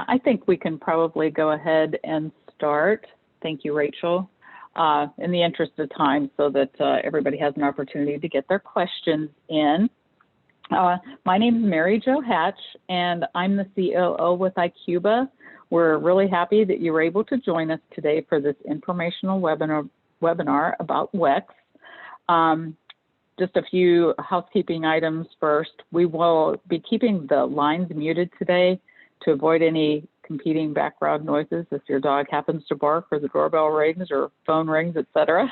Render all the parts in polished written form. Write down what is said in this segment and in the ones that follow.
I think we can probably go ahead and start. Thank you, Rachel. In the interest of time, so that everybody has an opportunity to get their questions in. My name is Mary Jo Hatch, and I'm the COO with ICUBA. We're really happy that you were able to join us today for this informational webinar about WEX. Just a few housekeeping items first. We will be keeping the lines muted today to avoid any competing background noises if your dog happens to bark or the doorbell rings or phone rings, etc.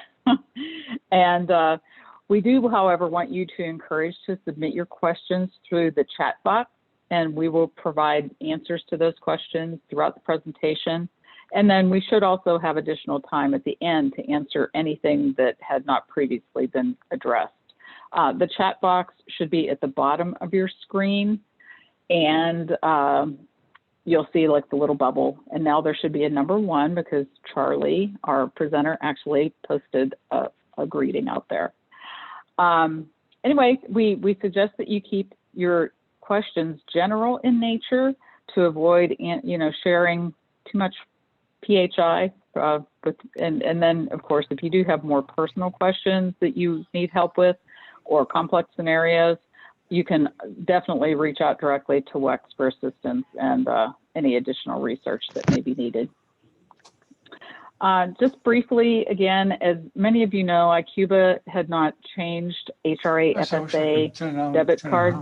And we do, however, want you to encourage to submit your questions through the chat box, and we will provide answers to those questions throughout the presentation. And then we should also have additional time at the end to answer anything that had not previously been addressed. The chat box should be at the bottom of your screen, and you'll see like the little bubble. And now there should be a number 1 because Charlie, our presenter, actually posted a greeting out there. Anyway, we suggest that you keep your questions general in nature to avoid, sharing too much PHI. And then, of course, if you do have more personal questions that you need help with or complex scenarios, you can definitely reach out directly to WEX for assistance and any additional research that may be needed. Just briefly, again, as many of you know, ICUBA had not changed HRA FSA debit card.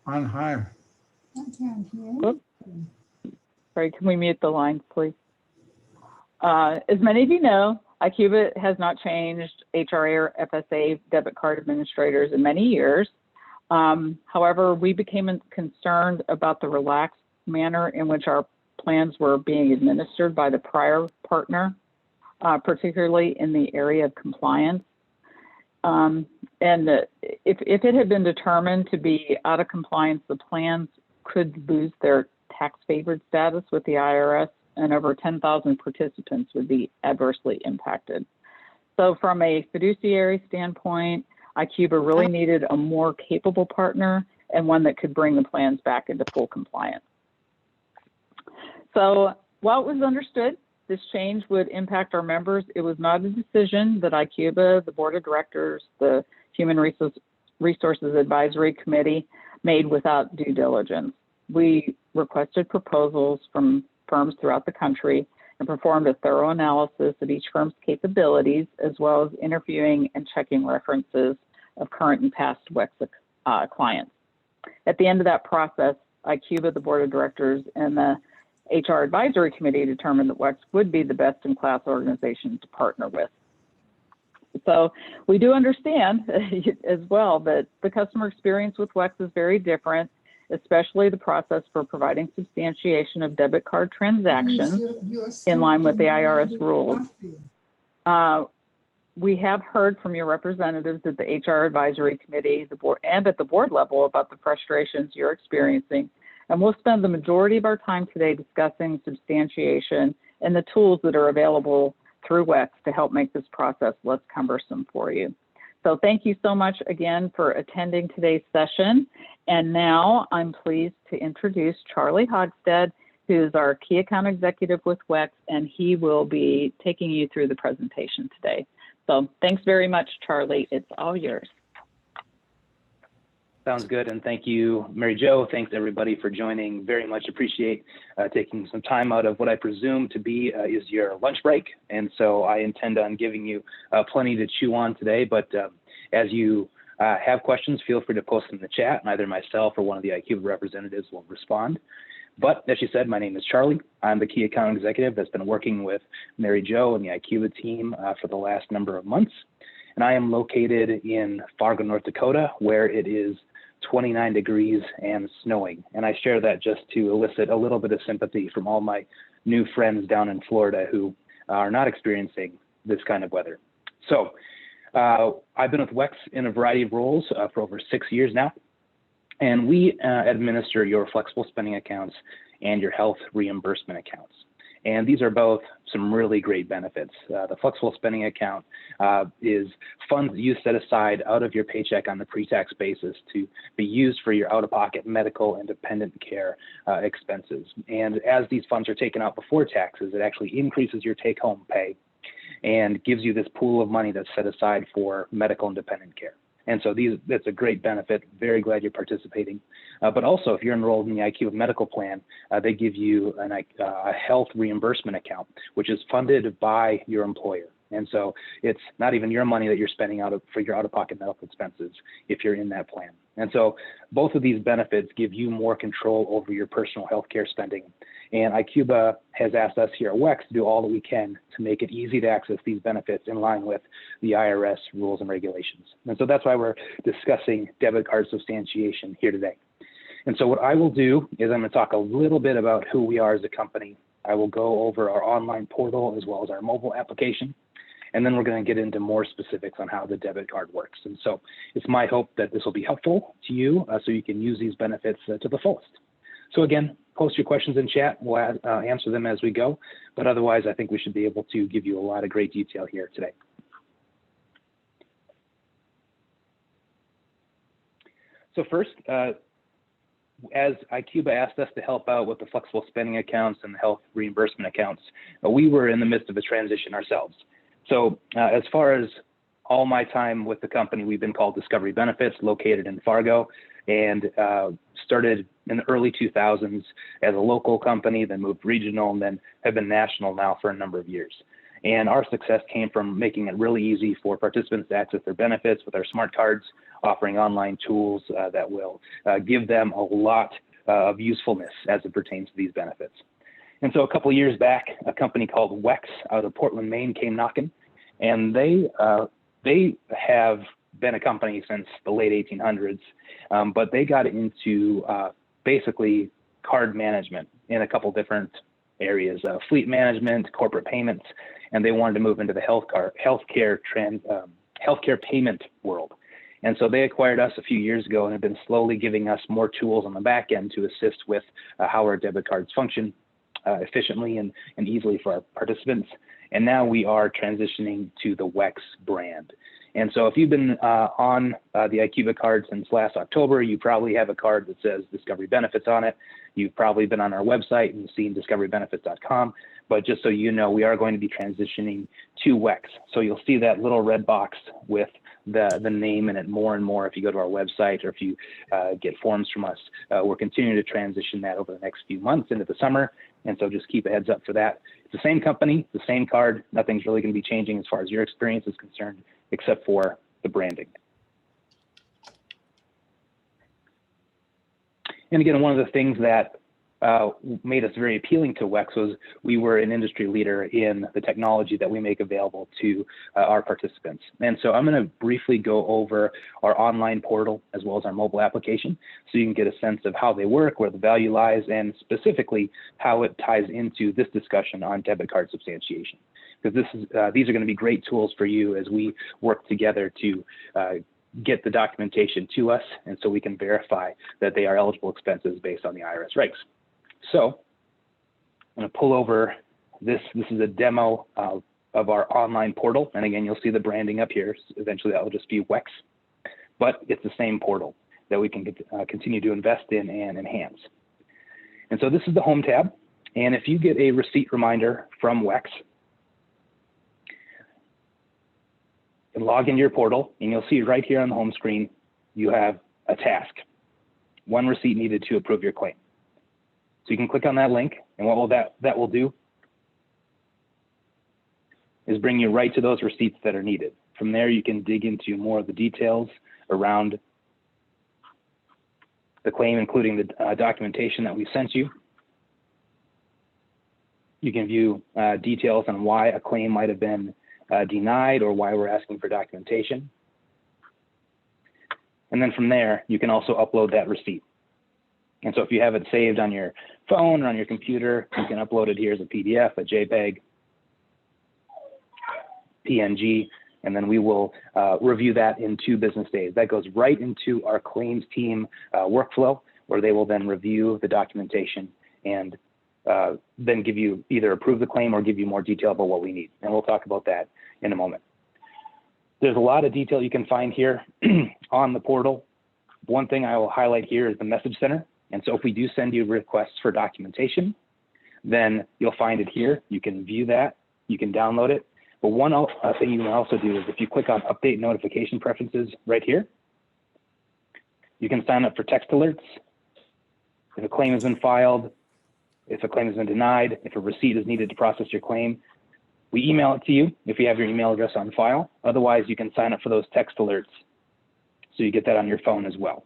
On high. Oops. Sorry, can we mute the lines, please? As many of you know, ICUBA has not changed HRA or FSA debit card administrators in many years. However, we became concerned about the relaxed manner in which our plans were being administered by the prior partner, particularly in the area of compliance. And if it had been determined to be out of compliance, the plans could lose their tax favored status with the IRS, and over 10,000 participants would be adversely impacted. So from a fiduciary standpoint, ICUBA really needed a more capable partner and one that could bring the plans back into full compliance. So while it was understood this change would impact our members, it was not a decision that ICUBA, the board of directors, the Human Resources Advisory Committee made without due diligence. We requested proposals from firms throughout the country and performed a thorough analysis of each firm's capabilities, as well as interviewing and checking references of current and past WEX clients. At the end of that process, ICUBA, the board of directors, and the HR Advisory Committee determined that WEX would be the best-in-class organization to partner with. So we do understand as well that the customer experience with WEX is very different, especially the process for providing substantiation of debit card transactions in line with the IRS rules. We have heard from your representatives at the HR Advisory Committee, the board, and at the board level about the frustrations you're experiencing. And we'll spend the majority of our time today discussing substantiation and the tools that are available through WEX to help make this process less cumbersome for you. So thank you so much again for attending today's session. And now I'm pleased to introduce Charlie Hogstead, who is our Key Account Executive with WEX, and he will be taking you through the presentation today. So thanks very much, Charlie. It's all yours. Sounds good, and thank you, Mary Jo. Thanks everybody for joining. Very much appreciate taking some time out of what I presume to be is your lunch break, and so I intend on giving you plenty to chew on today. But as you have questions, feel free to post them in the chat, and either myself or one of the ICUBA representatives will respond. But as she said, my name is Charlie. I'm the Key Account Executive that's been working with Mary Jo and the ICUBA team for the last number of months, and I am located in Fargo, North Dakota, where it is 29 degrees and snowing. And I share that just to elicit a little bit of sympathy from all my new friends down in Florida who are not experiencing this kind of weather. So I've been with WEX in a variety of roles for over 6 years now. And we administer your flexible spending accounts and your health reimbursement accounts. And these are both some really great benefits. The flexible spending account is funds that you set aside out of your paycheck on a pre-tax basis to be used for your out-of-pocket medical and dependent care expenses. And as these funds are taken out before taxes, it actually increases your take-home pay and gives you this pool of money that's set aside for medical and dependent care. And so that's a great benefit. Very glad you're participating. But also, if you're enrolled in the ICUBA medical plan, they give you a health reimbursement account, which is funded by your employer. And so it's not even your money that you're spending for your out-of-pocket medical expenses if you're in that plan. And so both of these benefits give you more control over your personal health care spending. And ICUBA has asked us here at WEX to do all that we can to make it easy to access these benefits in line with the IRS rules and regulations. And so that's why we're discussing debit card substantiation here today. And so what I will do is I'm going to talk a little bit about who we are as a company. I will go over our online portal as well as our mobile application. And then we're going to get into more specifics on how the debit card works. And so it's my hope that this will be helpful to you so you can use these benefits to the fullest. So again, post your questions in chat. We'll answer them as we go. But otherwise, I think we should be able to give you a lot of great detail here today. So first, as ICUBA asked us to help out with the flexible spending accounts and the health reimbursement accounts, we were in the midst of a transition ourselves. So as far as all my time with the company, we've been called Discovery Benefits, located in Fargo, and started in the early 2000s as a local company, then moved regional, and then have been national now for a number of years. And our success came from making it really easy for participants to access their benefits with our smart cards, offering online tools that will give them a lot of usefulness as it pertains to these benefits. And so a couple of years back, a company called WEX out of Portland, Maine came knocking, and they have been a company since the late 1800s, but they got into basically card management in a couple different areas, fleet management, corporate payments, and they wanted to move into the healthcare payment world. And so they acquired us a few years ago and have been slowly giving us more tools on the back end to assist with how our debit cards function efficiently and easily for our participants. And now we are transitioning to the WEX brand. And so if you've been on the ICUBA card since last October, you probably have a card that says Discovery Benefits on it. You've probably been on our website and seen discoverybenefits.com. But just so you know, we are going to be transitioning to WEX. So you'll see that little red box with the name in it more and more if you go to our website or if you get forms from us. We're continuing to transition that over the next few months into the summer. And so just keep a heads up for that. It's the same company, the same card. Nothing's really going to be changing as far as your experience is concerned, except for the branding. And again, one of the things that made us very appealing to WEX was we were an industry leader in the technology that we make available to our participants. And so I'm going to briefly go over our online portal as well as our mobile application so you can get a sense of how they work, where the value lies, and specifically how it ties into this discussion on debit card substantiation. Because these are going to be great tools for you as we work together to get the documentation to us, and so we can verify that they are eligible expenses based on the IRS regs. So I'm going to pull over this. This is a demo of our online portal. And again, you'll see the branding up here. Eventually, that will just be WEX. But it's the same portal that we can continue to invest in and enhance. And so this is the Home tab. And if you get a receipt reminder from WEX, and log into your portal, and you'll see right here on the home screen, you have a task. One receipt needed to approve your claim. So you can click on that link, and what that will do is bring you right to those receipts that are needed. From there, you can dig into more of the details around the claim, including the documentation that we sent you. You can view details on why a claim might have been denied or why we're asking for documentation. And then from there, you can also upload that receipt. And so if you have it saved on your phone or on your computer, you can upload it here as a PDF, a JPEG, PNG, and then we will review that in 2 business days. That goes right into our claims team workflow, where they will then review the documentation and then give you either approve the claim or give you more detail about what we need. And we'll talk about that in a moment. There's a lot of detail you can find here on the portal. One thing I will highlight here is the message center. And so if we do send you requests for documentation, then you'll find it here. You can view that, you can download it. But one thing you can also do is if you click on update notification preferences right here, you can sign up for text alerts. If a claim has been filed, if a claim has been denied, if a receipt is needed to process your claim, we email it to you if you have your email address on file. Otherwise, you can sign up for those text alerts so you get that on your phone as well.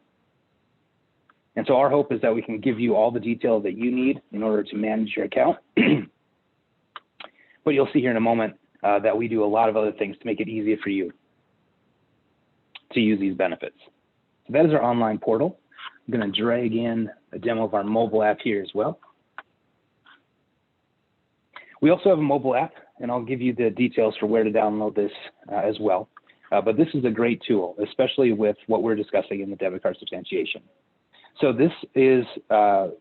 And so our hope is that we can give you all the detail that you need in order to manage your account. But you'll see here in a moment that we do a lot of other things to make it easier for you to use these benefits. So that is our online portal. I'm going to drag in a demo of our mobile app here as well. We also have a mobile app, and I'll give you the details for where to download this as well. But this is a great tool, especially with what we're discussing in the debit card substantiation. So this is,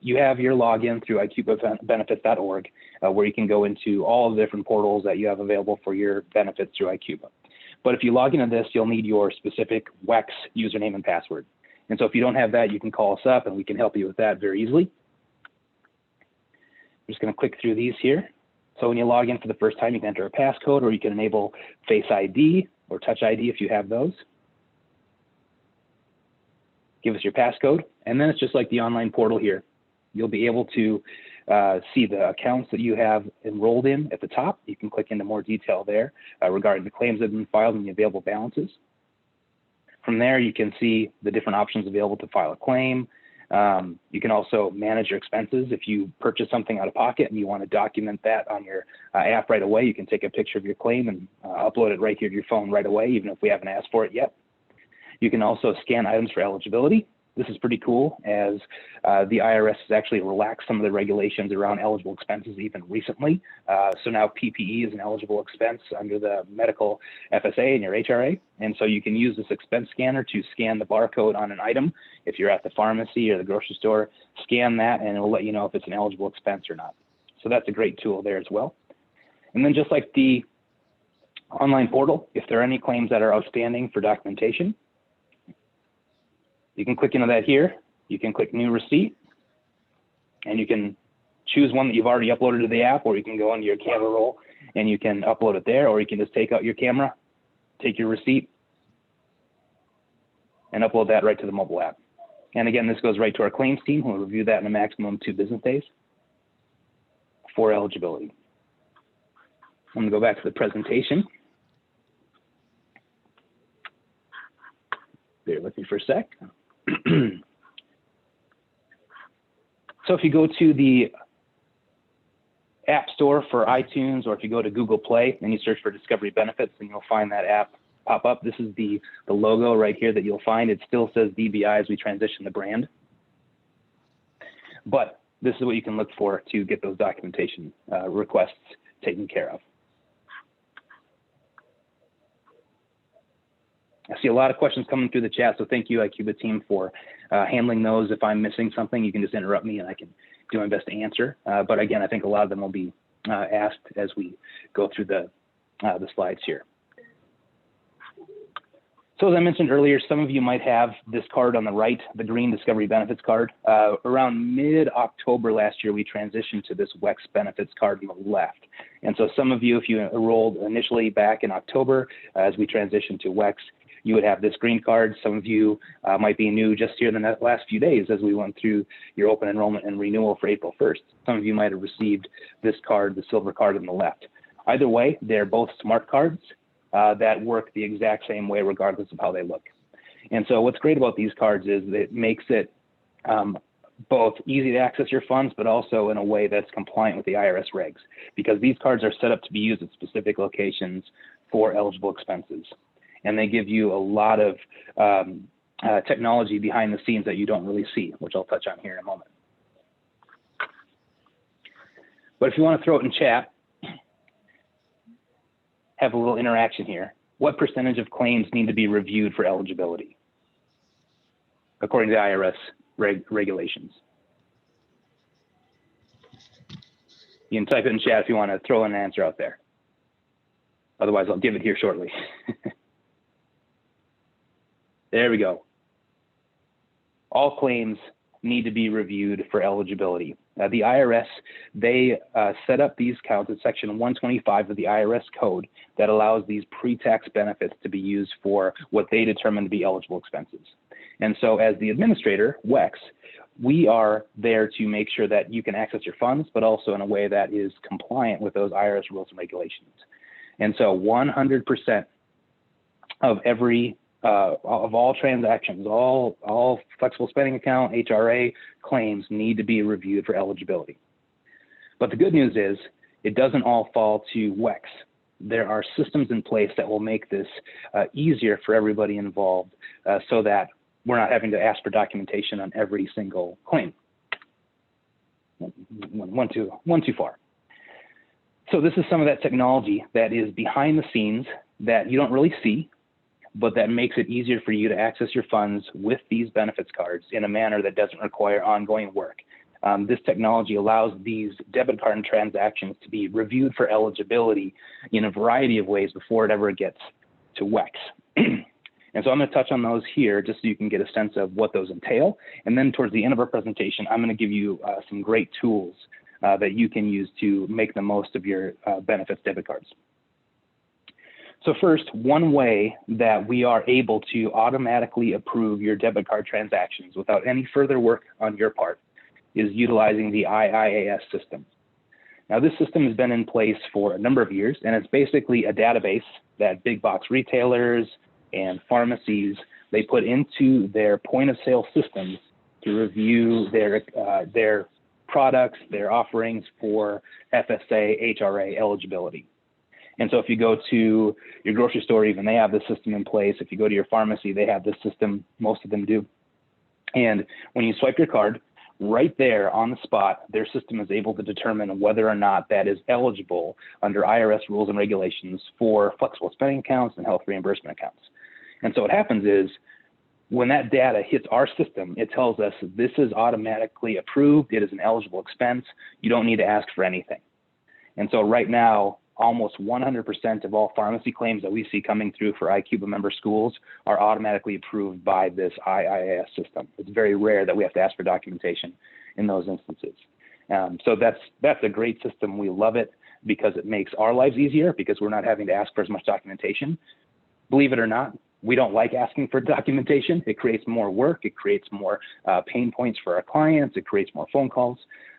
you have your login through ICUBAbenefits.org, where you can go into all of the different portals that you have available for your benefits through ICUBA. But if you log into this, you'll need your specific WEX username and password. And so if you don't have that, you can call us up and we can help you with that very easily. I'm just going to click through these here. So when you log in for the first time, you can enter a passcode, or you can enable Face ID or Touch ID if you have those. Give us your passcode, and then it's just like the online portal here. You'll be able to see the accounts that you have enrolled in at the top. You can click into more detail there regarding the claims that have been filed and the available balances. From there, you can see the different options available to file a claim. You can also manage your expenses. If you purchase something out of pocket and you want to document that on your app right away, you can take a picture of your claim and upload it right here to your phone right away, even if we haven't asked for it yet. You can also scan items for eligibility. This is pretty cool, as the IRS has actually relaxed some of the regulations around eligible expenses even recently. So now PPE is an eligible expense under the medical FSA and your HRA. And so you can use this expense scanner to scan the barcode on an item. If you're at the pharmacy or the grocery store, scan that and it will let you know if it's an eligible expense or not. So that's a great tool there as well. And then just like the online portal, if there are any claims that are outstanding for documentation, you can click into that here. You can click New Receipt, and you can choose one that you've already uploaded to the app, or you can go into your camera roll and you can upload it there, or you can just take out your camera, take your receipt, and upload that right to the mobile app. And again, this goes right to our claims team, who will review that in a maximum of 2 business days for eligibility. I'm going to go back to the presentation. Bear with me for a sec. So if you go to the App Store for iTunes, or if you go to Google Play and you search for Discovery Benefits, then you'll find that app pop up. This is the logo right here that you'll find. It still says DBI as we transition the brand. But this is what you can look for to get those documentation requests taken care of. I see a lot of questions coming through the chat, so thank you, ICUBA team, for handling those. If I'm missing something, you can just interrupt me and I can do my best to answer. But again, I think a lot of them will be asked as we go through the slides here. So as I mentioned earlier, some of you might have this card on the right, the green Discovery Benefits card. Around mid-October last year, we transitioned to this WEX Benefits card on the left. And so some of you, if you enrolled initially back in October, as we transitioned to WEX, you would have this green card. Some of you might be new just here in the last few days as we went through your open enrollment and renewal for April 1st. Some of you might have received this card, the silver card on the left. Either way, they're both smart cards that work the exact same way regardless of how they look. And so what's great about these cards is that it makes it both easy to access your funds, but also in a way that's compliant with the IRS regs, because these cards are set up to be used at specific locations for eligible expenses. And they give you a lot of technology behind the scenes that you don't really see, which I'll touch on here in a moment. But if you want to throw it in chat, have a little interaction here. What percentage of claims need to be reviewed for eligibility, according to the IRS regulations? You can type it in chat if you want to throw an answer out there. Otherwise, I'll give it here shortly. There we go. All claims need to be reviewed for eligibility. The IRS, they set up these counts in Section 125 of the IRS code that allows these pre-tax benefits to be used for what they determine to be eligible expenses. And so as the administrator, WEX, we are there to make sure that you can access your funds, but also in a way that is compliant with those IRS rules and regulations. And so 100% of every of all transactions, all flexible spending account, HRA claims need to be reviewed for eligibility. But the good news is it doesn't all fall to WEX. There are systems in place that will make this easier for everybody involved so that we're not having to ask for documentation on every single claim. One too far. So this is some of that technology that is behind the scenes that you don't really see, but that makes it easier for you to access your funds with these benefits cards in a manner that doesn't require ongoing work. This technology allows these debit card transactions to be reviewed for eligibility in a variety of ways before it ever gets to WEX. And so I'm going to touch on those here just so you can get a sense of what those entail. And then towards the end of our presentation, I'm going to give you some great tools that you can use to make the most of your benefits debit cards. So first, one way that we are able to automatically approve your debit card transactions without any further work on your part is utilizing the IIAS system. Now, this system has been in place for a number of years, and it's basically a database that big box retailers and pharmacies, they put into their point of sale systems to review their products, their offerings for FSA, HRA eligibility. And so if you go to your grocery store, even they have this system in place. If you go to your pharmacy, they have this system, most of them do. And when you swipe your card, right there on the spot, their system is able to determine whether or not that is eligible under IRS rules and regulations for flexible spending accounts and health reimbursement accounts. And so what happens is when that data hits our system, it tells us this is automatically approved. It is an eligible expense. You don't need to ask for anything. And so right now, almost 100% of all pharmacy claims that we see coming through for ICUBA member schools are automatically approved by this IIAS system. It's very rare that we have to ask for documentation in those instances. So that's a great system. We love it because it makes our lives easier because we're not having to ask for as much documentation. Believe it or not, we don't like asking for documentation. It creates more work. It creates more pain points for our clients. It creates more phone calls.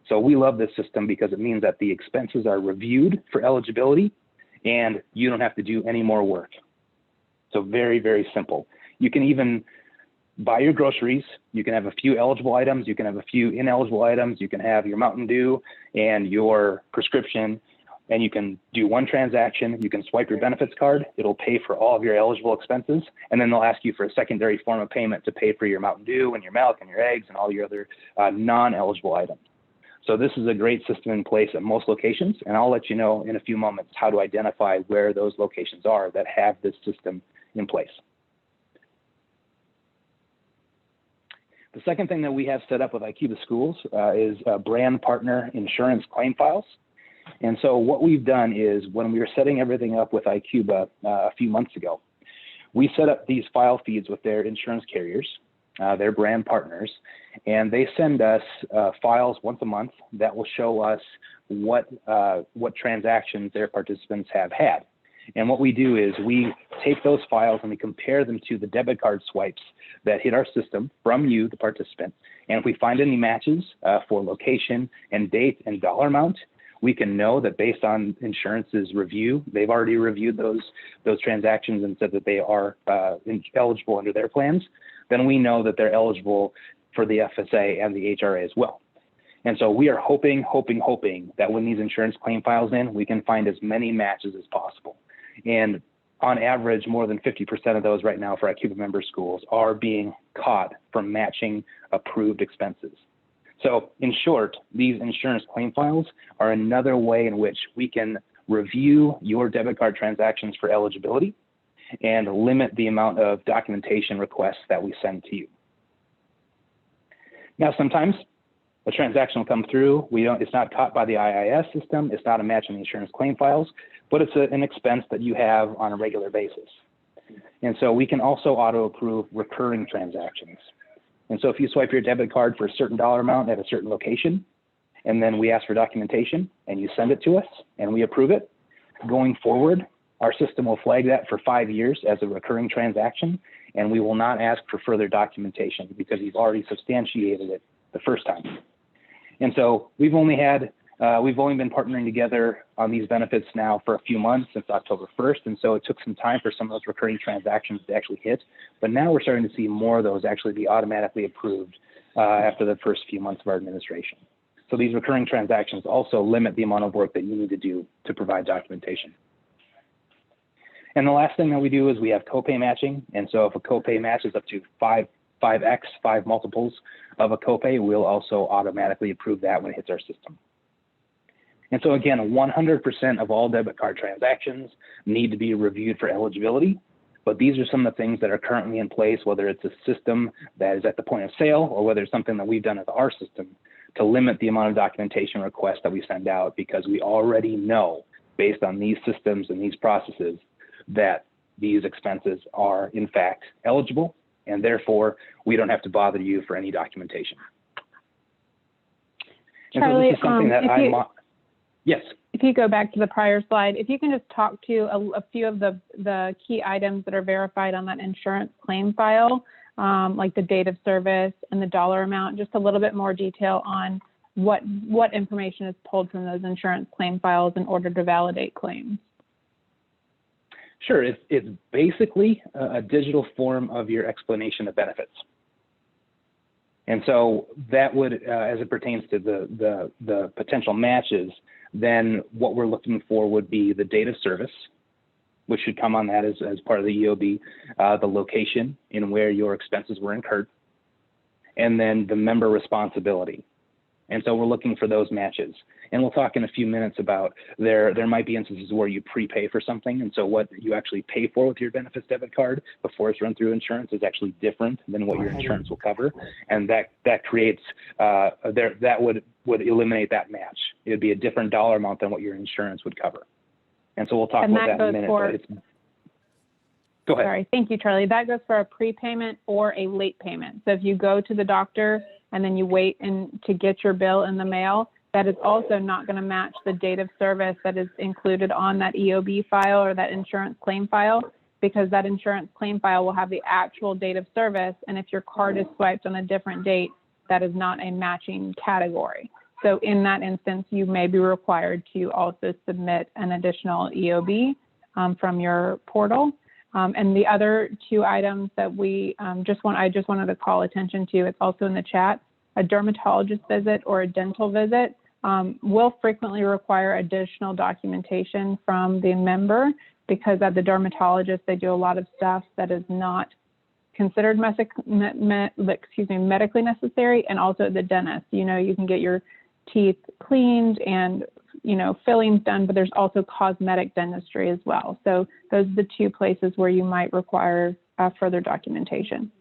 So we love this system because it means that the expenses are reviewed for eligibility and you don't have to do any more work. So very, very simple. You can even buy your groceries. You can have a few eligible items. You can have a few ineligible items. You can have your Mountain Dew and your prescription, and you can do one transaction. You can swipe your benefits card. It'll pay for all of your eligible expenses. And then they'll ask you for a secondary form of payment to pay for your Mountain Dew and your milk and your eggs and all your other non-eligible items. So this is a great system in place at most locations, and I'll let you know in a few moments how to identify where those locations are that have this system in place. The second thing that we have set up with ICUBA schools is brand partner insurance claim files. And so what we've done is when we were setting everything up with ICUBA a few months ago, we set up these file feeds with their insurance carriers, their brand partners, and they send us files once a month that will show us what transactions their participants have had. And what we do is we take those files and we compare them to the debit card swipes that hit our system from you, the participant. And if we find any matches for location and date and dollar amount, we can know that based on insurance's review, they've already reviewed those transactions and said that they are eligible under their plans. Then we know that they're eligible for the FSA and the HRA as well. And so we are hoping that when these insurance claim files in, we can find as many matches as possible. And on average, more than 50% of those right now for ICUBA member schools are being caught from matching approved expenses. So in short, these insurance claim files are another way in which we can review your debit card transactions for eligibility and limit the amount of documentation requests that we send to you. Now, sometimes A transaction will come through. It's not caught by the IIS system. It's not a match in the insurance claim files, but it's an expense that you have on a regular basis. And so we can also auto approve recurring transactions. And so if you swipe your debit card for a certain dollar amount at a certain location, and then we ask for documentation and you send it to us and we approve it, going forward, our system will flag that for 5 years as a recurring transaction, and we will not ask for further documentation because you've already substantiated it the first time. And so we've only been partnering together on these benefits now for a few months, since October 1st. And so it took some time for some of those recurring transactions to actually hit. But now we're starting to see more of those actually be automatically approved after the first few months of our administration. So these recurring transactions also limit the amount of work that you need to do to provide documentation. And the last thing that we do is we have copay matching. And so if a copay matches up to 5x, 5 multiples of a copay, we'll also automatically approve that when it hits our system. And so again, 100% of all debit card transactions need to be reviewed for eligibility, but these are some of the things that are currently in place, whether it's a system that is at the point of sale or whether it's something that we've done with our system to limit the amount of documentation requests that we send out, because we already know, based on these systems and these processes, that these expenses are in fact eligible, and therefore we don't have to bother you for any documentation. Charlie, and so this is something that yes. If you go back to the prior slide, if you can just talk to a few of the key items that are verified on that insurance claim file, like the date of service and the dollar amount, just a little bit more detail on what information is pulled from those insurance claim files in order to validate claims. Sure, it's basically a digital form of your explanation of benefits. And so that would, as it pertains to the potential matches, then what we're looking for would be the date of service, which should come on that as part of the EOB, the location in where your expenses were incurred, and then the member responsibility. And so we're looking for those matches. And we'll talk in a few minutes about there might be instances where you prepay for something. And so what you actually pay for with your benefits debit card before it's run through insurance is actually different than what your insurance will cover. And that creates, that would eliminate that match. It would be a different dollar amount than what your insurance would cover. And so we'll talk about that in a minute. Go ahead. Sorry, thank you, Charlie. That goes for a prepayment or a late payment. So if you go to the doctor and then you wait to get your bill in the mail, that is also not going to match the date of service that is included on that EOB file or that insurance claim file, because that insurance claim file will have the actual date of service. And if your card is swiped on a different date, that is not a matching category. So in that instance, you may be required to also submit an additional EOB from your portal. And the other 2 items that I just wanted to call attention to, it's also in the chat, a dermatologist visit or a dental visit will frequently require additional documentation from the member, because at the dermatologist, they do a lot of stuff that is not considered medically necessary. And also at the dentist, you can get your teeth cleaned and fillings done, but there's also cosmetic dentistry as well. So those are the 2 places where you might require further documentation.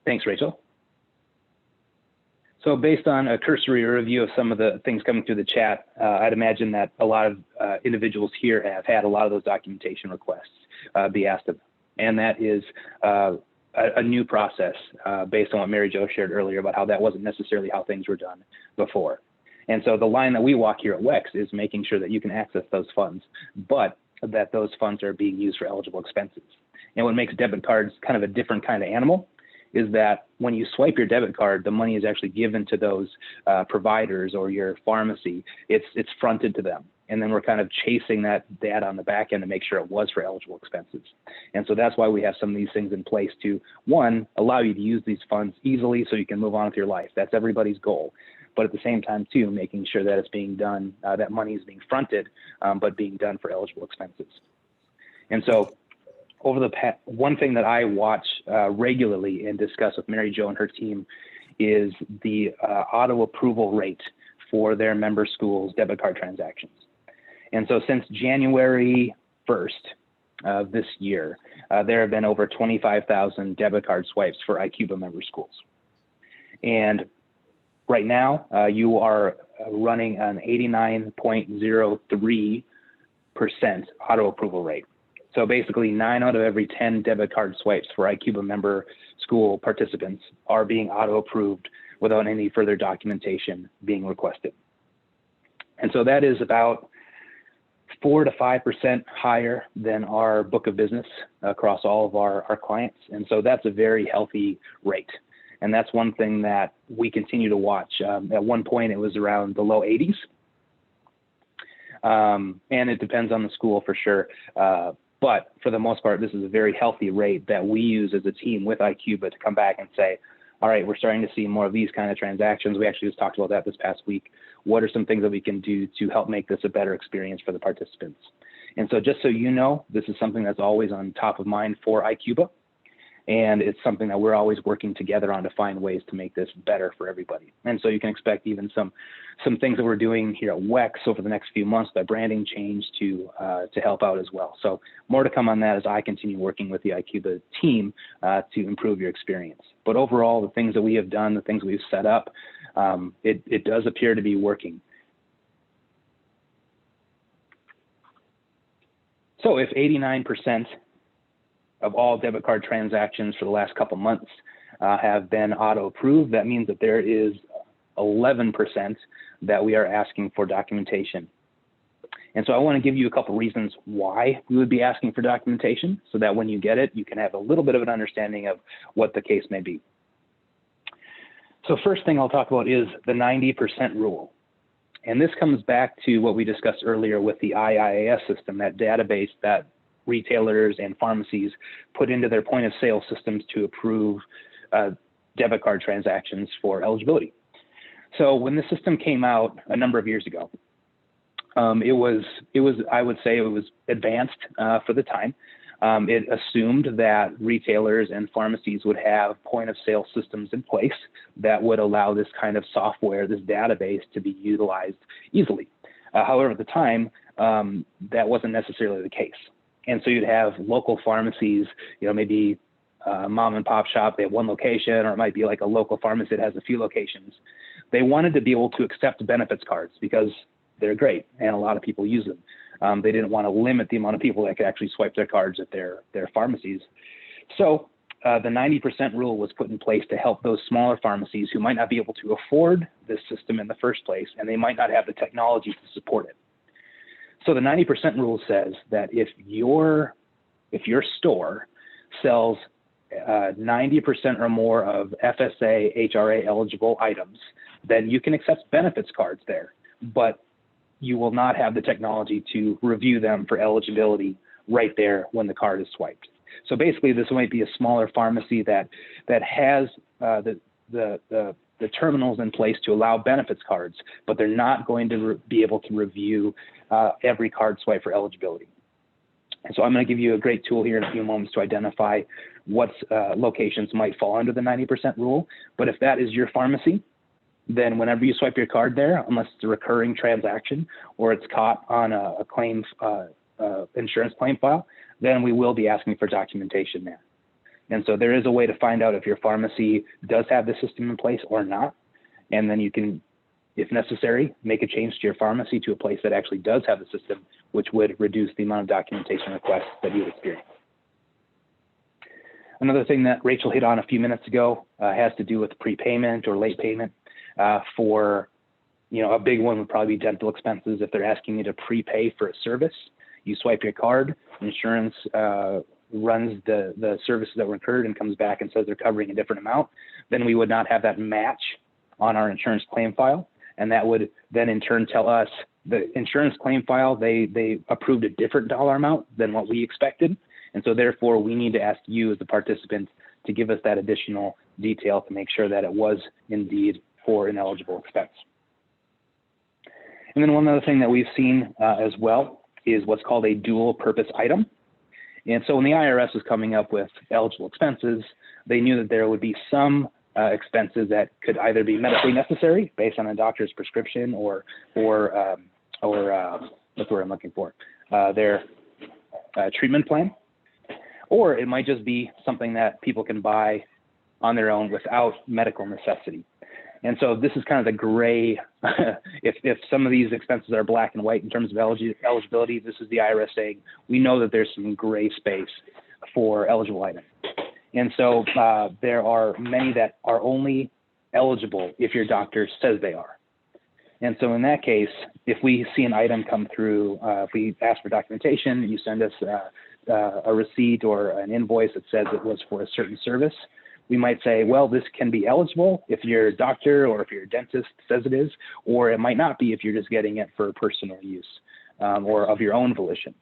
Thanks, Rachel. So based on a cursory review of some of the things coming through the chat, I'd imagine that a lot of individuals here have had a lot of those documentation requests be asked of them. And that is a new process based on what Mary Jo shared earlier about how that wasn't necessarily how things were done before. And so the line that we walk here at WEX is making sure that you can access those funds, but that those funds are being used for eligible expenses. And what makes debit cards kind of a different kind of animal is that when you swipe your debit card, the money is actually given to those providers or your pharmacy. It's fronted to them. And then we're kind of chasing that data on the back end to make sure it was for eligible expenses. And so that's why we have some of these things in place to, 1, allow you to use these funds easily so you can move on with your life. That's everybody's goal. But at the same time, too, making sure that it's being done, that money is being fronted, but being done for eligible expenses. And so over the past, one thing that I watch regularly and discuss with Mary Jo and her team is the auto approval rate for their member schools' debit card transactions. And so since January 1st, this year, there have been over 25,000 debit card swipes for ICUBA member schools. And right now, you are running an 89.03% auto approval rate. So basically 9 out of every 10 debit card swipes for ICUBA member school participants are being auto approved without any further documentation being requested. And so that is about 4 to 5% higher than our book of business across all of our clients. And so that's a very healthy rate. And that's one thing that we continue to watch. At one point, it was around the low 80s. And it depends on the school for sure. But for the most part, this is a very healthy rate that we use as a team with ICUBA to come back and say, all right, we're starting to see more of these kind of transactions. We actually just talked about that this past week. What are some things that we can do to help make this a better experience for the participants? And so just so you know, this is something that's always on top of mind for ICUBA. And it's something that we're always working together on to find ways to make this better for everybody. And so you can expect even some things that we're doing here at WEX over the next few months, that branding change to help out as well. So more to come on that as I continue working with the ICUBA team to improve your experience. But overall, the things that we have done, the things we've set up, it does appear to be working. So if 89% of all debit card transactions for the last couple months have been auto approved, that means that there is 11% that we are asking for documentation. And so I want to give you a couple reasons why we would be asking for documentation, so that when you get it, you can have a little bit of an understanding of what the case may be. So first thing I'll talk about is the 90% rule. And this comes back to what we discussed earlier with the IIAS system, that database that retailers and pharmacies put into their point of sale systems to approve debit card transactions for eligibility. So when the system came out a number of years ago, it was I would say it was advanced for the time. It assumed that retailers and pharmacies would have point of sale systems in place that would allow this kind of software, this database, to be utilized easily. However, at the time, that wasn't necessarily the case. And so you'd have local pharmacies, maybe a mom and pop shop, they have one location, or it might be like a local pharmacy that has a few locations. They wanted to be able to accept benefits cards because they're great and a lot of people use them. They didn't want to limit the amount of people that could actually swipe their cards at their pharmacies. So the 90% rule was put in place to help those smaller pharmacies who might not be able to afford this system in the first place, and they might not have the technology to support it. So the 90% rule says that if your store sells 90% or more of FSA, HRA eligible items, then you can accept benefits cards there, but you will not have the technology to review them for eligibility right there when the card is swiped. So basically, this might be a smaller pharmacy that has the terminals in place to allow benefits cards, but they're not going to be able to review every card swipe for eligibility. And so I'm going to give you a great tool here in a few moments to identify what locations might fall under the 90% rule. But if that is your pharmacy, then whenever you swipe your card there, unless it's a recurring transaction or it's caught on a claim, insurance claim file, then we will be asking for documentation there. And so there is a way to find out if your pharmacy does have the system in place or not. And then you can, if necessary, make a change to your pharmacy to a place that actually does have the system, which would reduce the amount of documentation requests that you would experience. Another thing that Rachel hit on a few minutes ago has to do with prepayment or late payment. For, a big one would probably be dental expenses. If they're asking you to prepay for a service, you swipe your card, insurance runs the services that were incurred and comes back and says they're covering a different amount, then we would not have that match on our insurance claim file. And that would then in turn tell us the insurance claim file, they approved a different dollar amount than what we expected. And so therefore we need to ask you as the participant to give us that additional detail to make sure that it was indeed for an eligible expense. And then one other thing that we've seen as well is what's called a dual purpose item. And so when the IRS was coming up with eligible expenses, they knew that there would be some expenses that could either be medically necessary based on a doctor's prescription or what's the word I'm looking for? They're treatment plan, or it might just be something that people can buy on their own without medical necessity. And so this is kind of the gray, if some of these expenses are black and white in terms of eligibility, this is the IRS saying, we know that there's some gray space for eligible items. And so there are many that are only eligible if your doctor says they are. And so in that case, if we see an item come through, if we ask for documentation, you send us a receipt or an invoice that says it was for a certain service, we might say, well, this can be eligible if your doctor or if your dentist says it is, or it might not be if you're just getting it for personal use or of your own volition.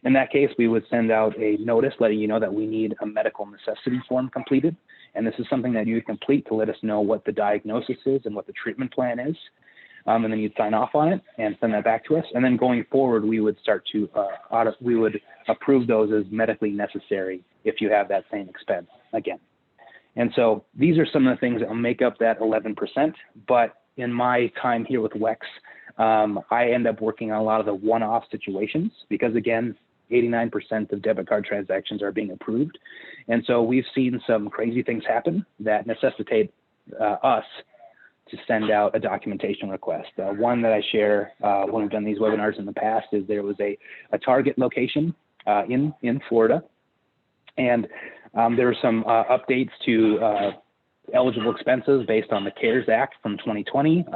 In that case, we would send out a notice letting you know that we need a medical necessity form completed. And this is something that you would complete to let us know what the diagnosis is and what the treatment plan is. And then you'd sign off on it and send that back to us. And then going forward, we would start to, we would approve those as medically necessary if you have that same expense again. And so these are some of the things that will make up that 11%. But in my time here with WEX, I end up working on a lot of the one-off situations because, again, 89% of debit card transactions are being approved. And so we've seen some crazy things happen that necessitate us to send out a documentation request. One that I share when we've done these webinars in the past is there was a Target location in Florida. And there were some updates to eligible expenses based on the CARES Act from 2020,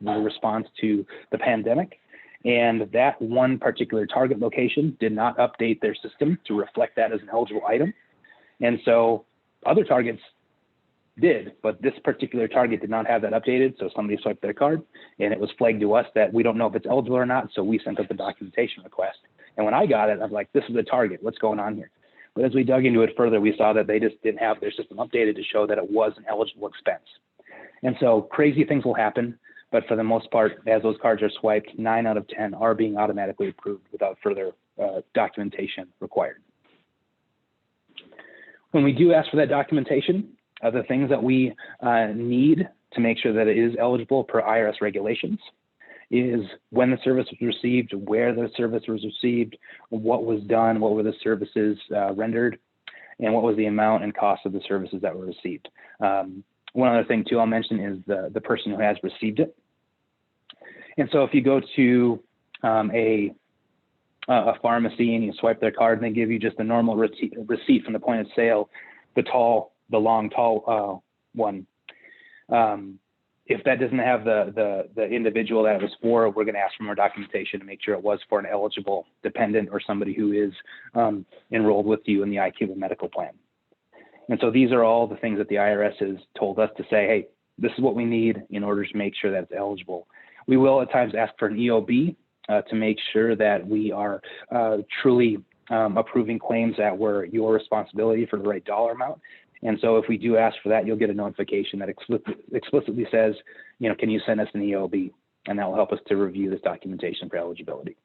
the response to the pandemic. And that one particular Target location did not update their system to reflect that as an eligible item. And so other Targets did, but this particular Target did not have that updated. So somebody swiped their card and it was flagged to us that we don't know if it's eligible or not. So we sent up the documentation request. And when I got it, I was like, this is a Target, what's going on here? But as we dug into it further, we saw that they just didn't have their system updated to show that it was an eligible expense. And so crazy things will happen, but for the most part, as those cards are swiped, 9 out of 10 are being automatically approved without further documentation required. When we do ask for that documentation, the things that we need to make sure that it is eligible per IRS regulations is when the service was received, where the service was received, what was done, what were the services rendered, and what was the amount and cost of the services that were received. One other thing too I'll mention is the person who has received it. And so if you go to a pharmacy and you swipe their card and they give you just a normal receipt from the point of sale, the long, tall one, if that doesn't have the individual that it was for, we're going to ask for more documentation to make sure it was for an eligible dependent or somebody who is enrolled with you in the ICUBA medical plan. And so these are all the things that the IRS has told us to say, hey, this is what we need in order to make sure that it's eligible. We will at times ask for an EOB to make sure that we are truly approving claims that were your responsibility for the right dollar amount. And so if we do ask for that, you'll get a notification that explicitly says, you know, can you send us an EOB? And that will help us to review this documentation for eligibility.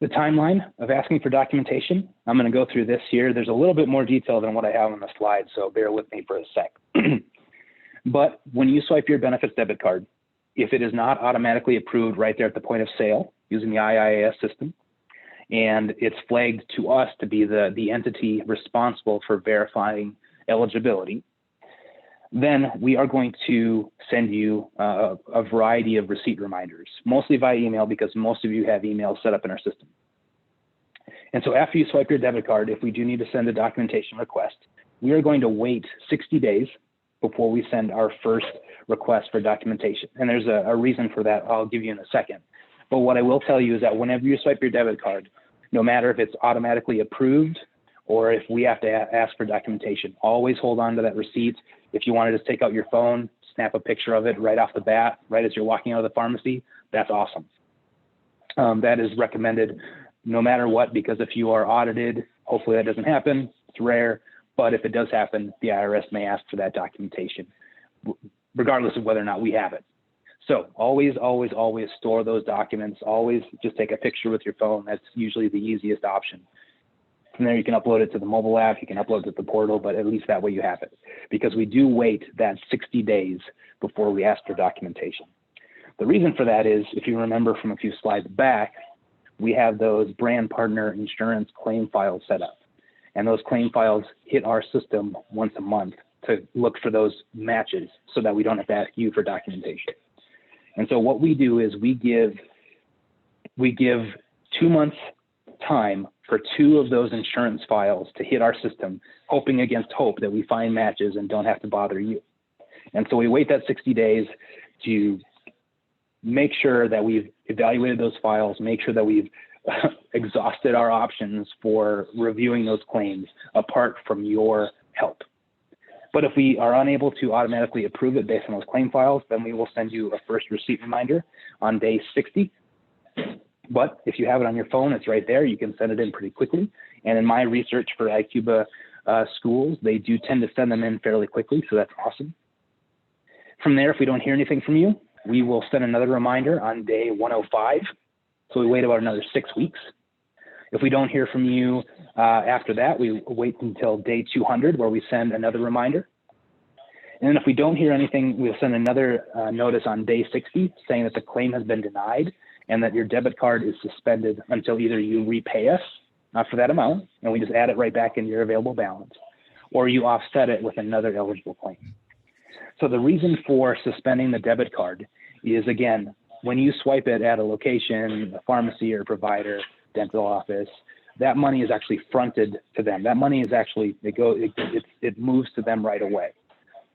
The timeline of asking for documentation, I'm going to go through this here. There's a little bit more detail than what I have on the slide, so bear with me for a sec. But when you swipe your benefits debit card, if it is not automatically approved right there at the point of sale using the IIAS system, and it's flagged to us to be the entity responsible for verifying eligibility, then we are going to send you a variety of receipt reminders, mostly via email because most of you have email set up in our system. And so after you swipe your debit card, if we do need to send a documentation request, we are going to wait 60 days before we send our first request for documentation. And there's a reason for that I'll give you in a second. But what I will tell you is that whenever you swipe your debit card, no matter if it's automatically approved or if we have to ask for documentation, always hold on to that receipt. If you want to just take out your phone, snap a picture of it right off the bat, right as you're walking out of the pharmacy, that's awesome. That is recommended no matter what, because if you are audited, hopefully that doesn't happen. It's rare, but if it does happen, the IRS may ask for that documentation, regardless of whether or not we have it. So always, always, always store those documents. Always just take a picture with your phone. That's usually the easiest option. From there, you can upload it to the mobile app. You can upload it to the portal, but at least that way you have it. Because we do wait that 60 days before we ask for documentation. The reason for that is, if you remember from a few slides back, we have those brand partner insurance claim files set up. And those claim files hit our system once a month to look for those matches so that we don't have to ask you for documentation. And so what we do is we give 2 months time for 2 of those insurance files to hit our system, hoping against hope that we find matches and don't have to bother you. And so we wait that 60 days to make sure that we've evaluated those files, make sure that we've exhausted our options for reviewing those claims apart from your help. But if we are unable to automatically approve it based on those claim files, then we will send you a first receipt reminder on day 60. But if you have it on your phone, it's right there. You can send it in pretty quickly. And in my research for ICUBA schools, they do tend to send them in fairly quickly, so that's awesome. From there, if we don't hear anything from you, we will send another reminder on day 105. So we wait about another 6 weeks. If we don't hear from you after that, we wait until day 200 where we send another reminder. And then if we don't hear anything, we'll send another notice on day 60 saying that the claim has been denied and that your debit card is suspended until either you repay us for that amount, and we just add it right back into your available balance, or you offset it with another eligible claim. So the reason for suspending the debit card is, again, when you swipe it at a location, a pharmacy or provider, dental office, that money is actually fronted to them. That money is actually, it moves to them right away.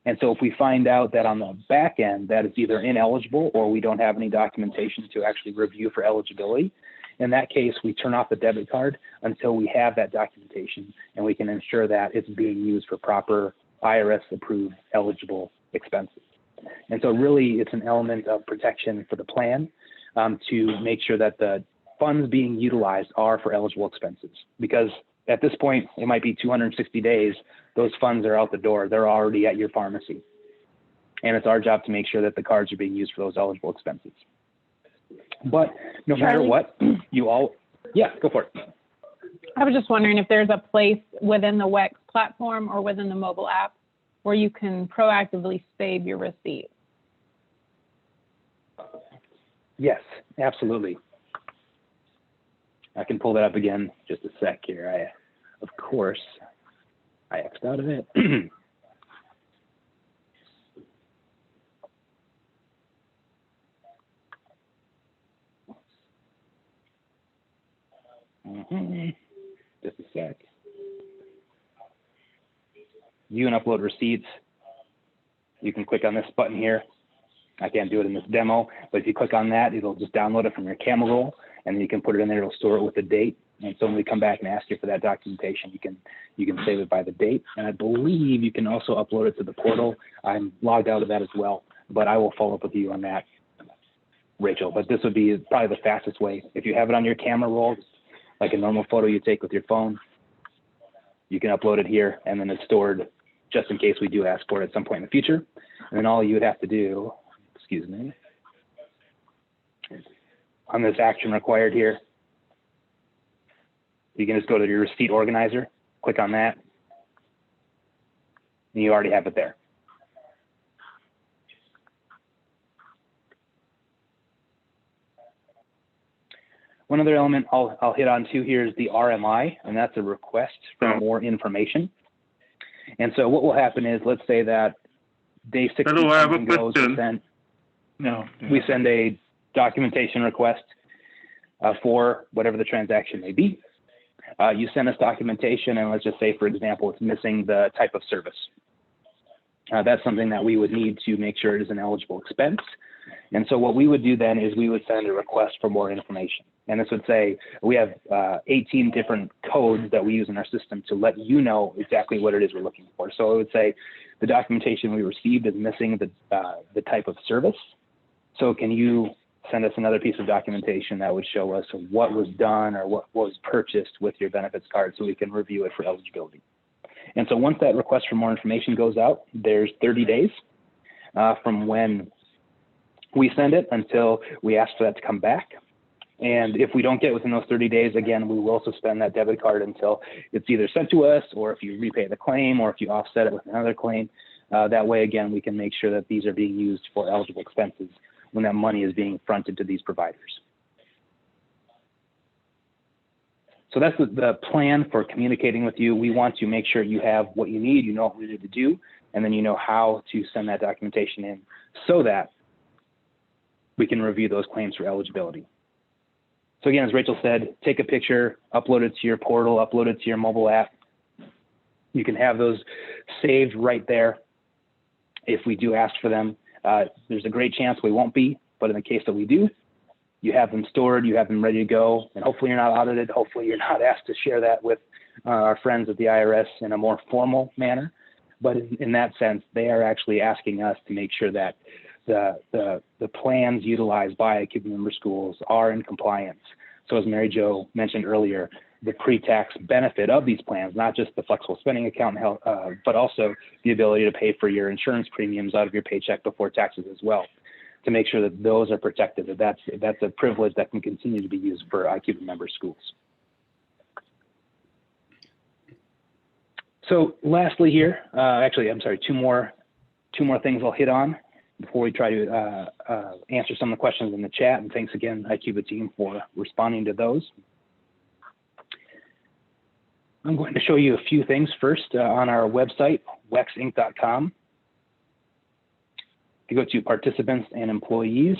And so if we find out that on the back end that it's either ineligible or we don't have any documentation to actually review for eligibility, in that case, we turn off the debit card until we have that documentation and we can ensure that it's being used for proper IRS approved eligible expenses. And so really it's an element of protection for the plan to make sure that the funds being utilized are for eligible expenses, because at this point, it might be 260 days, those funds are out the door, they're already at your pharmacy. And it's our job to make sure that the cards are being used for those eligible expenses. But no matter what, you all, yeah, go for it. I was just wondering if there's a place within the WEX platform or within the mobile app where you can proactively save your receipt. Yes, absolutely. I can pull that up again just a sec here. Of course, I X'd out of it. Just a sec. View and upload receipts. You can click on this button here. I can't do it in this demo, but if you click on that, it'll just download it from your camera roll, and then you can put it in there. It'll store it with the date. And so when we come back and ask you for that documentation, you can save it by the date. And I believe you can also upload it to the portal. I'm logged out of that as well, but I will follow up with you on that, Rachel. But this would be probably the fastest way. If you have it on your camera roll, like a normal photo you take with your phone, you can upload it here, and then it's stored just in case we do ask for it at some point in the future. And then all you would have to do, excuse me, on this action required here, you can just go to your receipt organizer, click on that, and you already have it there. One other element I'll hit on too here is the RMI, and that's a request for more information. And so what will happen is, let's say that day 60 Hello, I have a goes, question. we send a documentation request for whatever the transaction may be. You send us documentation, and let's just say, for example, it's missing the type of service. That's something that we would need to make sure it is an eligible expense. And so what we would do then is we would send a request for more information. And this would say, we have 18 different codes that we use in our system to let you know exactly what it is we're looking for. So it would say, the documentation we received is missing the type of service. So can you send us another piece of documentation that would show us what was done or what was purchased with your benefits card so we can review it for eligibility. And so once that request for more information goes out, there's 30 days from when we send it until we ask for that to come back. And if we don't get within those 30 days, again, we will suspend that debit card until it's either sent to us, or if you repay the claim, or if you offset it with another claim. That way, again, we can make sure that these are being used for eligible expenses when that money is being fronted to these providers. So that's the plan for communicating with you. We want to make sure you have what you need, you know what we need to do, and then you know how to send that documentation in so that we can review those claims for eligibility. So again, as Rachel said, take a picture, upload it to your portal, upload it to your mobile app. You can have those saved right there if we do ask for them. There's a great chance we won't be, but in the case that we do, you have them stored, you have them ready to go, and hopefully you're not audited. Hopefully you're not asked to share that with our friends at the IRS in a more formal manner. But in that sense, they are actually asking us to make sure that the plans utilized by ICUBA member schools are in compliance. So as Mary Jo mentioned earlier, the pre-tax benefit of these plans, not just the flexible spending account, but also the ability to pay for your insurance premiums out of your paycheck before taxes as well, to make sure that those are protected, that's a privilege that can continue to be used for ICUBA member schools. So lastly here, actually, I'm sorry, two more things I'll hit on before we try to answer some of the questions in the chat. And thanks again, ICUBA team, for responding to those. I'm going to show you a few things first on our website, wexinc.com. If you go to participants and employees,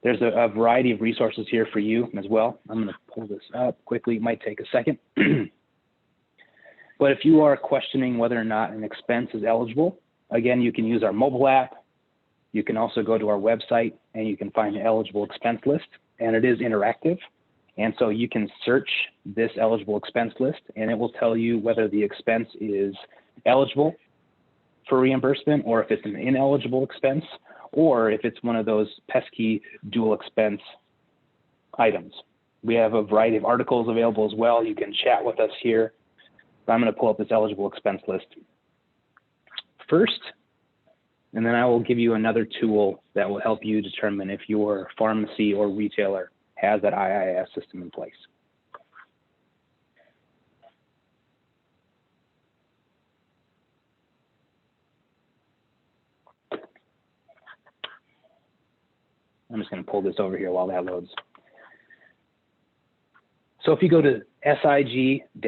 there's a variety of resources here for you as well. I'm going to pull this up quickly. It might take a second. But if you are questioning whether or not an expense is eligible, again, you can use our mobile app. You can also go to our website and you can find an eligible expense list, and it is interactive. And so you can search this eligible expense list and it will tell you whether the expense is eligible for reimbursement, or if it's an ineligible expense, or if it's one of those pesky dual expense items. We have a variety of articles available as well. You can chat with us here. I'm going to pull up this eligible expense list first, and then I will give you another tool that will help you determine if your pharmacy or retailer has that IIS system in place. I'm just going to pull this over here while that loads. So if you go to sig-is.org,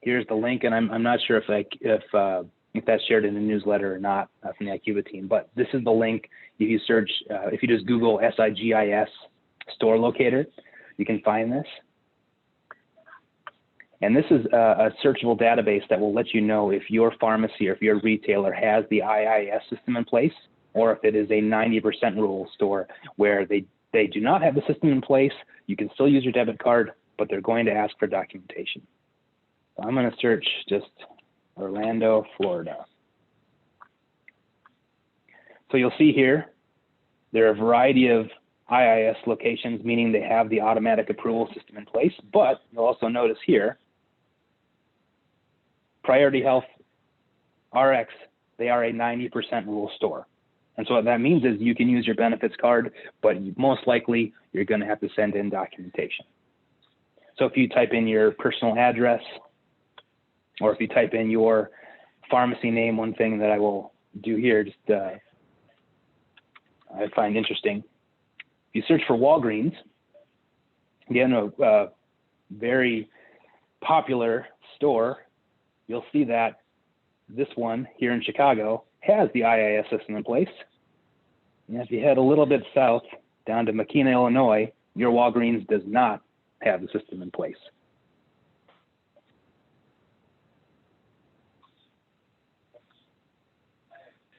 here's the link, and I'm not sure if that's shared in the newsletter or not from the ICUBA team, but this is the link. If you search, if you just Google SIGIS store locator, you can find this. And this is a searchable database that will let you know if your pharmacy or if your retailer has the IIS system in place, or if it is a 90% rule store where they do not have the system in place. You can still use your debit card, but they're going to ask for documentation. So I'm going to search just Orlando, Florida. So you'll see here, there are a variety of IIS locations, meaning they have the automatic approval system in place, but you'll also notice here, Priority Health RX, they are a 90% rule store. And so what that means is you can use your benefits card, but most likely you're going to have to send in documentation. So if you type in your personal address, or if you type in your pharmacy name, one thing that I will do here, just I find interesting. If you search for Walgreens, again, a very popular store, you'll see that this one here in Chicago has the IIS system in place. And if you head a little bit south down to Makina, Illinois, your Walgreens does not have the system in place.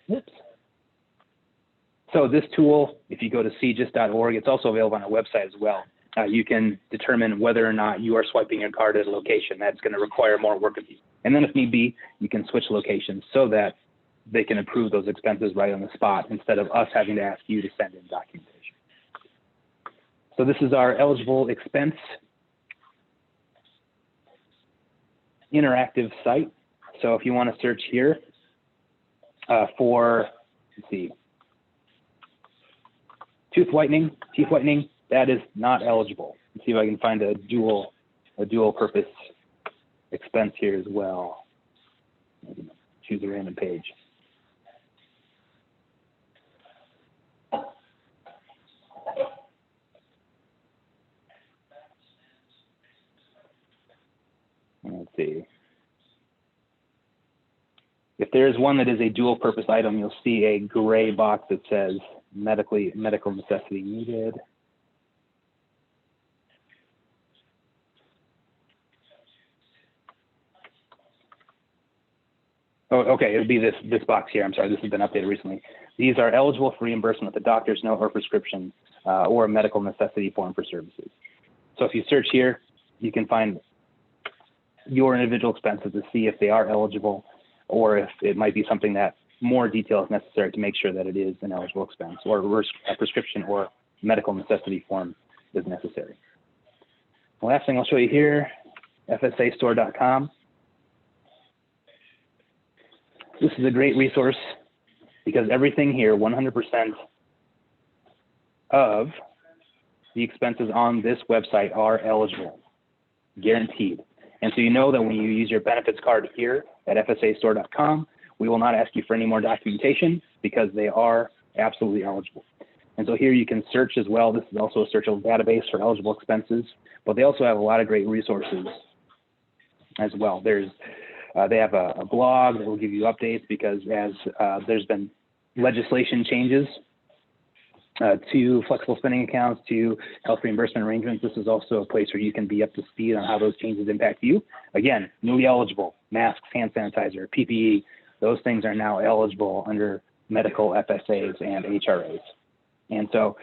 Oops. So this tool, if you go to sigis.org, it's also available on our website as well. You can determine whether or not you are swiping your card at a location. That's going to require more work of you. And then if need be, you can switch locations so that they can approve those expenses right on the spot instead of us having to ask you to send in documentation. So this is our eligible expense interactive site. So if you want to search here for, let's see, teeth whitening, that is not eligible. Let's see if I can find a dual purpose expense here as well. Maybe choose a random page. see. If there is one that is a dual purpose item, you'll see a gray box that says medical necessity needed. Oh, okay, it would be this box here. I'm sorry, this has been updated recently. These are eligible for reimbursement with a doctor's note or prescription or a medical necessity form for services. So if you search here, you can find your individual expenses to see if they are eligible, or if it might be something that more detail is necessary to make sure that it is an eligible expense, or a prescription or medical necessity form is necessary. The last thing I'll show you here, Fsastore.com. This is a great resource because everything here, 100% of the expenses on this website are eligible, guaranteed. And so you know that when you use your benefits card here at Fsastore.com, we will not ask you for any more documentation because they are absolutely eligible. And so here you can search as well. This is also a searchable database for eligible expenses, but they also have a lot of great resources as well. They have a blog that will give you updates because as there's been legislation changes to flexible spending accounts, to health reimbursement arrangements, this is also a place where you can be up to speed on how those changes impact you. Again, newly eligible, masks, hand sanitizer, PPE, those things are now eligible under medical FSAs and HRAs. And so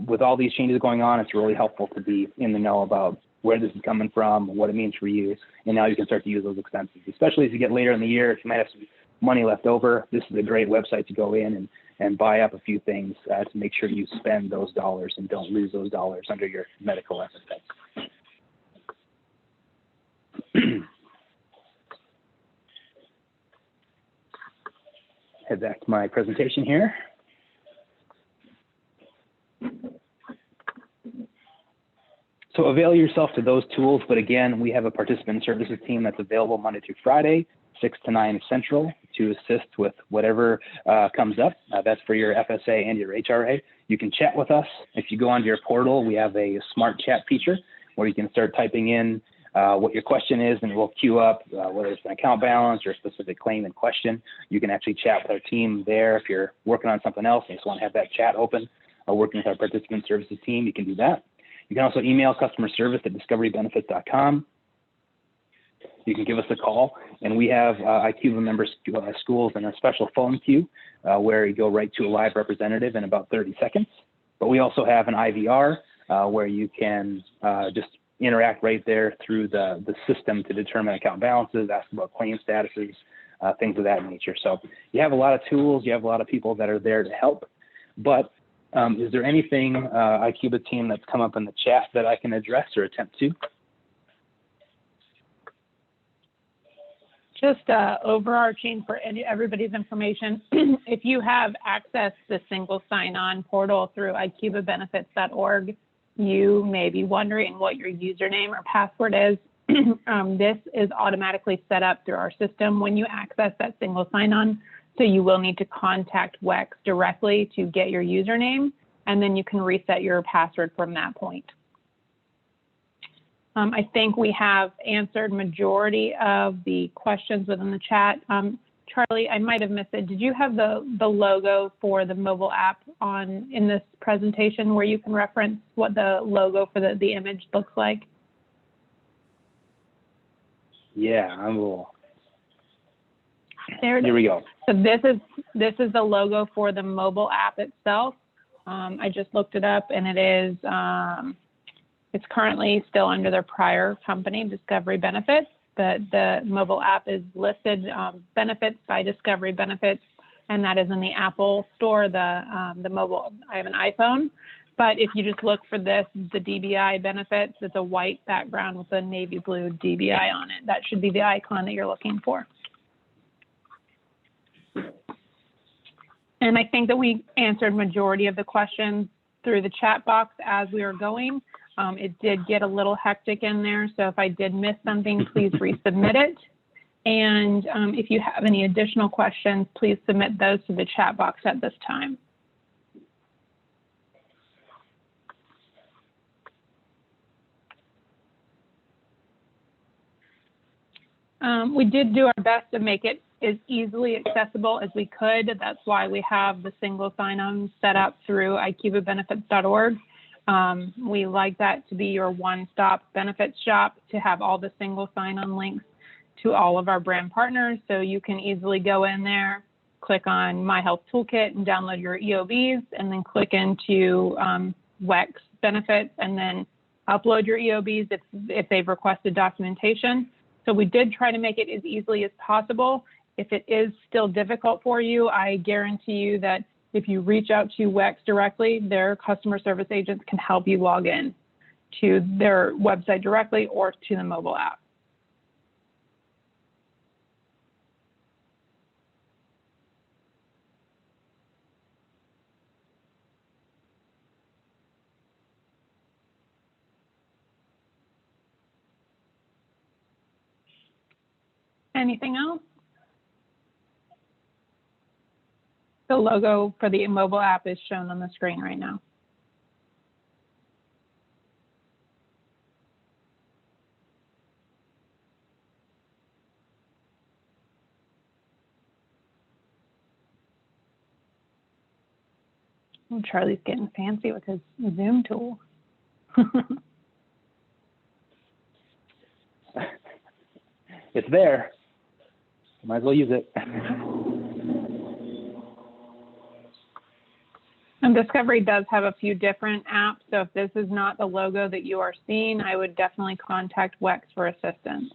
with all these changes going on, it's really helpful to be in the know about where this is coming from, what it means for you, and now you can start to use those expenses, especially as you get later in the year. If you might have some money left over, this is a great website to go in and buy up a few things to make sure you spend those dollars and don't lose those dollars under your medical FSA. Head back to my presentation here. So avail yourself to those tools, but again, we have a participant services team that's available Monday through Friday, 6 to 9 Central, to assist with whatever comes up. That's for your FSA and your HRA. You can chat with us. If you go onto your portal, we have a smart chat feature where you can start typing in what your question is, and it will queue up whether it's an account balance or a specific claim in question. You can actually chat with our team there. If you're working on something else and you just want to have that chat open, working with our participant services team, you can do that. You can also email customer service at discoverybenefits.com. You can give us a call, and we have ICUBA member schools in a special phone queue where you go right to a live representative in about 30 seconds. But we also have an IVR where you can just interact right there through the system to determine account balances, ask about claim statuses, things of that nature. So you have a lot of tools, you have a lot of people that are there to help, but is there anything, ICUBA team, that's come up in the chat that I can address or attempt to? Just overarching for everybody's information, if you have access to the single sign-on portal through ICUBAbenefits.org, you may be wondering what your username or password is. This is automatically set up through our system when you access that single sign-on. So you will need to contact WEX directly to get your username, and then you can reset your password from that point. I think we have answered majority of the questions within the chat. Charlie, I might have missed it. Did you have the logo for the mobile app in this presentation where you can reference what the logo for the image looks like? Yeah, I will. There it is. Here we go. So this is the logo for the mobile app itself. I just looked it up, and it is it's currently still under their prior company, Discovery Benefits, but the mobile app is listed Benefits by Discovery Benefits, and that is in the Apple Store. The mobile, I have an iPhone, but if you just look for this, the DBI Benefits, it's a white background with a navy blue DBI on it. That should be the icon that you're looking for. And I think that we answered majority of the questions through the chat box as we were going. It did get a little hectic in there, so if I did miss something, please resubmit it. And if you have any additional questions, please submit those to the chat box at this time. We did do our best to make it as easily accessible as we could. That's why we have the single sign-on set up through ICUBAbenefits.org. We like that to be your one-stop benefits shop, to have all the single sign-on links to all of our brand partners, so you can easily go in there, click on My Health Toolkit and download your EOBs, and then click into WEX benefits and then upload your EOBs if they've requested documentation. So we did try to make it as easily as possible. If it is still difficult for you, I guarantee you that if you reach out to WEX directly, their customer service agents can help you log in to their website directly or to the mobile app. Anything else? The logo for the mobile app is shown on the screen right now. Oh, Charlie's getting fancy with his Zoom tool. It's there. Might as well use it. And Discovery does have a few different apps, so if this is not the logo that you are seeing, I would definitely contact WEX for assistance.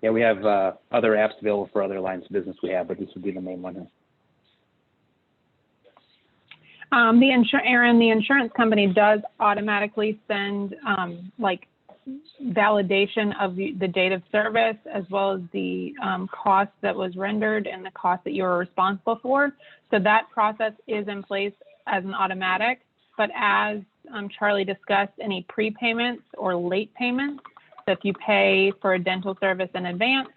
Yeah, we have other apps available for other lines of business we have, but this would be the main one. Aaron, the insurance company does automatically send like validation of the date of service, as well as the cost that was rendered and the cost that you are responsible for. So that process is in place as an automatic. But as Charlie discussed, any prepayments or late payments, so if you pay for a dental service in advance,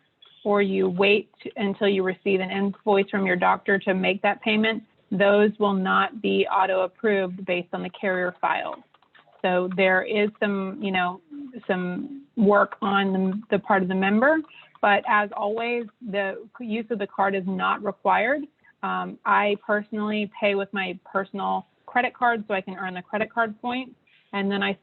or you wait until you receive an invoice from your doctor to make that payment, those will not be auto-approved based on the carrier file. So there is some, some work on the part of the member, but as always, the use of the card is not required. I personally pay with my personal credit card so I can earn the credit card points, and then I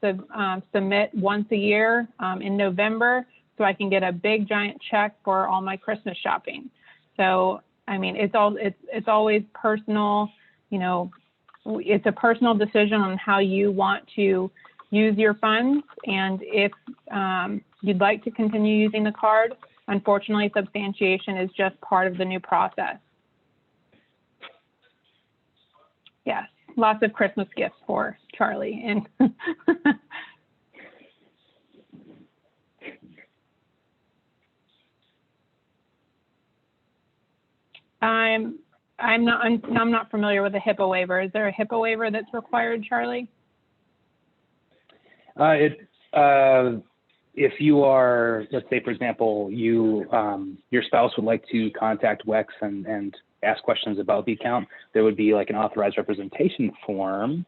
submit once a year in November so I can get a big giant check for all my Christmas shopping. So I mean, it's always personal, it's a personal decision on how you want to use your funds. And if you'd like to continue using the card, unfortunately, substantiation is just part of the new process. Yes, lots of Christmas gifts for Charlie. And I'm not familiar with a HIPAA waiver. Is there a HIPAA waiver that's required, Charlie? If you are, let's say, for example, your spouse would like to contact WEX and ask questions about the account, there would be like an authorized representation form.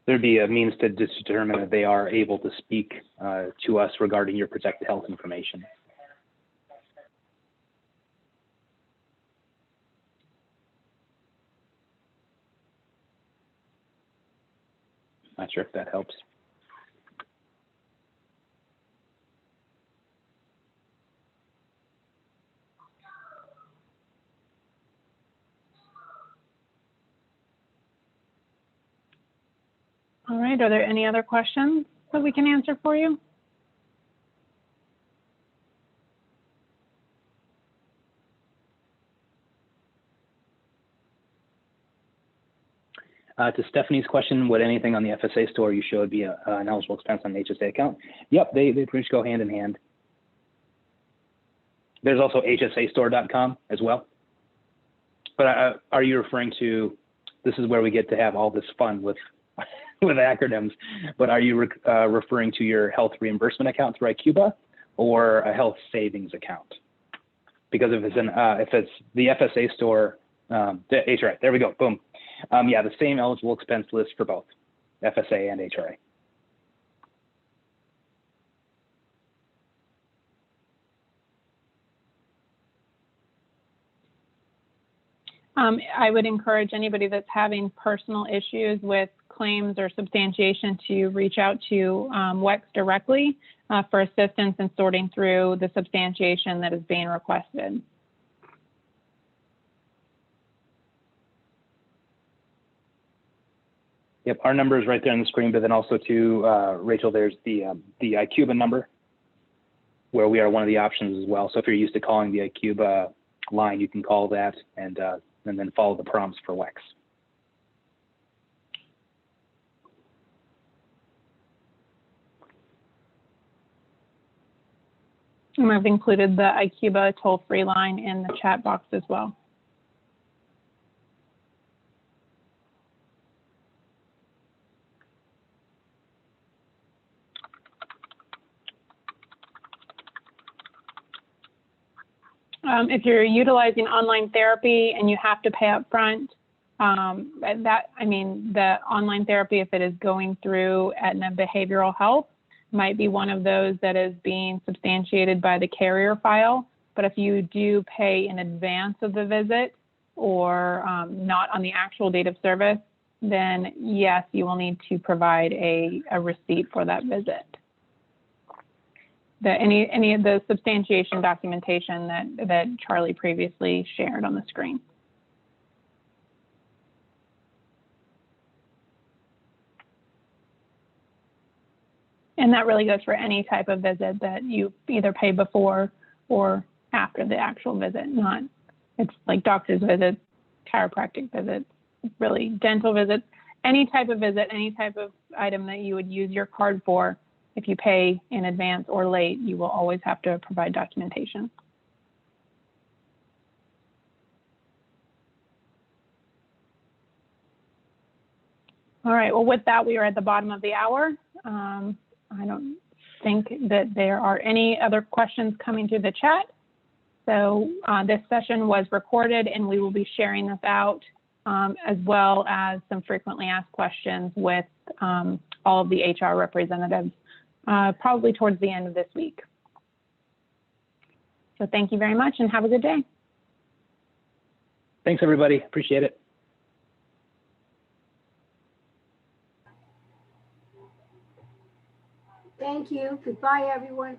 There'd be a means to determine if they are able to speak to us regarding your protected health information. Not sure if that helps. All right, are there any other questions that we can answer for you? To Stephanie's question, would anything on the FSA store you showed be an eligible expense on an HSA account? Yep, they pretty much go hand in hand. There's also hsastore.com as well. But are you referring to, this is where we get to have all this fun with with acronyms, but are you referring to your health reimbursement account through ICUBA or a health savings account? Because if it's the FSA store, HRA, there we go, boom. Yeah, the same eligible expense list for both FSA and HRA. I would encourage anybody that's having personal issues with claims or substantiation to reach out to WEX directly for assistance in sorting through the substantiation that is being requested. Yep, our number is right there on the screen, but then also to Rachel, there's the ICUBA number, where we are one of the options as well. So if you're used to calling the ICUBA line, you can call that and then follow the prompts for WEX. And I've included the ICUBA toll-free line in the chat box as well. If you're utilizing online therapy and you have to pay up front, the online therapy, if it is going through Aetna Behavioral Health, might be one of those that is being substantiated by the carrier file. But if you do pay in advance of the visit or not on the actual date of service, then yes, you will need to provide a receipt for that visit. Any of the substantiation documentation that Charlie previously shared on the screen. And that really goes for any type of visit that you either pay before or after the actual visit. It's like doctor's visits, chiropractic visits, really dental visits, any type of visit, any type of item that you would use your card for. If you pay in advance or late, you will always have to provide documentation. All right, well, with that, we are at the bottom of the hour. I don't think that there are any other questions coming through the chat. So this session was recorded and we will be sharing this out as well as some frequently asked questions with all of the HR representatives. Probably towards the end of this week. So thank you very much and have a good day. Thanks, everybody. Appreciate it. Thank you. Goodbye, everyone.